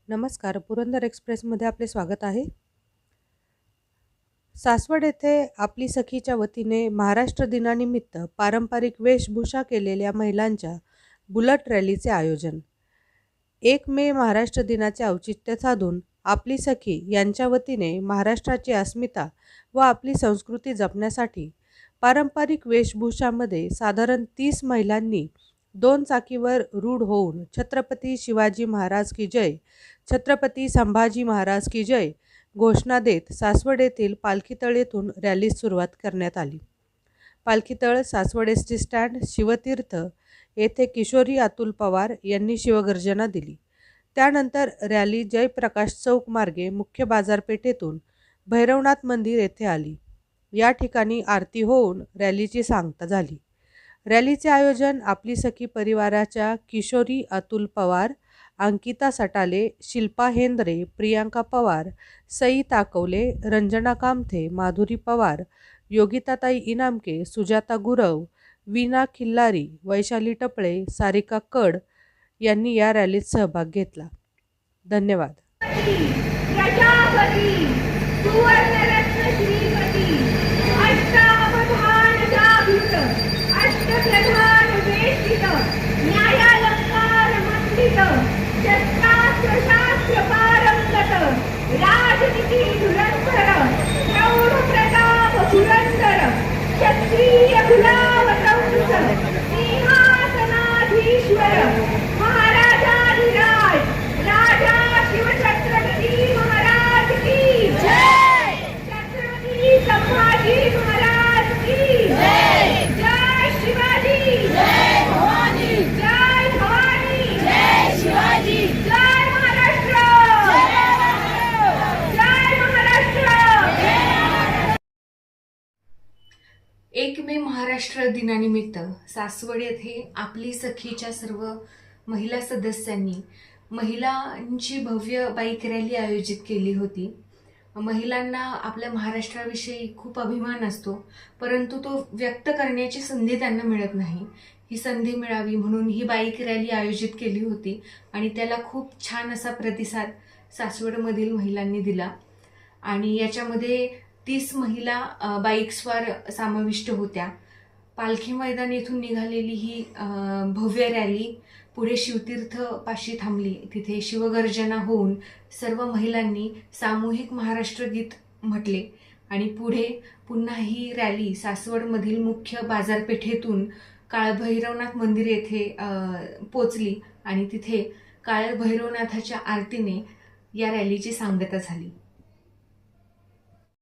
नमस्कार, पुरंदर एक्सप्रेसमध्ये आपले स्वागत आहे. सासवड येथे आपली सखीच्या वतीने महाराष्ट्र दिनानिमित्त पारंपरिक वेशभूषा केलेल्या महिलांच्या बुलट रॅलीचे आयोजन. 1 मे महाराष्ट्र दिनाचे औचित्य साधून आपली सखी यांच्या वतीने महाराष्ट्राची अस्मिता व आपली संस्कृती जपण्यासाठी पारंपरिक वेशभूषामध्ये साधारण 30 महिलांनी 2 चाकीवर रूढ होऊन छत्रपती शिवाजी महाराज की जय, छत्रपती संभाजी महाराज की जय घोषणा देत सासवड येथील पालखीतळ येथून रॅलीस सुरुवात करण्यात आली. पालखीतळ सासवड एसटी स्टँड शिवतीर्थ येथे किशोरी अतुल पवार यांनी शिवगर्जना दिली. त्यानंतर रॅली जयप्रकाश चौक मार्गे मुख्य बाजारपेठेतून भैरवनाथ मंदिर येथे आली. या ठिकाणी आरती होऊन रॅलीची सांगता झाली. रॅलीचे आयोजन आपली सखी परिवाराच्या किशोरी अतुल पवार, अंकिता सटाले, शिल्पा हेंद्रे, प्रियांका पवार, सई ताकवले, रंजना कामथे, माधुरी पवार, योगिताताई इनामके, सुजाता गुरव, वीणा खिल्लारी, वैशाली टपळे, सारिका कड यांनी या रॅलीत सहभाग घेतला. धन्यवाद. राजनीती धुरंधर प्रौढ प्रताप धुरंधर क्षत्रिय गुलाम कंस सिंहासनाधीश्वर महाराजाधिराज राजा शिवछत्रपती महाराज की जय. छत्रपती संभाजी महाराज की जय. जय शिवाजी, जय भवानी, जय भवानी, जय शिवाजी, जय महाराष्ट्र, जय महाराष्ट्र. 1 मे महाराष्ट्र दिनानिमित्त सासवड येथे आपली सखीच्या सर्व महिला सदस्यांनी महिलांची भव्य बाईक रॅली आयोजित केली होती. महिलांना आपल्या महाराष्ट्राविषयी खूप अभिमान असतो, परंतु तो व्यक्त करण्याची संधी त्यांना मिळत नाही. ही संधी मिळावी म्हणून ही बाईक रॅली आयोजित केली होती आणि त्याला खूप छान असा प्रतिसाद सासवडमधील महिलांनी दिला. आणि याच्यामध्ये 30 महिला बाईक्सवर समाविष्ट होत्या. पालखी मैदान येथून निघालेली ही भव्य रॅली पुढे शिवतीर्थ पाशी थांबली. तिथे शिवगर्जना होऊन सर्व महिलांनी सामूहिक महाराष्ट्र गीत म्हटले आणि पुढे पुन्हा ही रॅली सासवडमधील मुख्य बाजारपेठेतून काळभैरवनाथ मंदिर येथे पोचली आणि तिथे काळभैरवनाथाच्या आरतीने या रॅलीची सांगता झाली.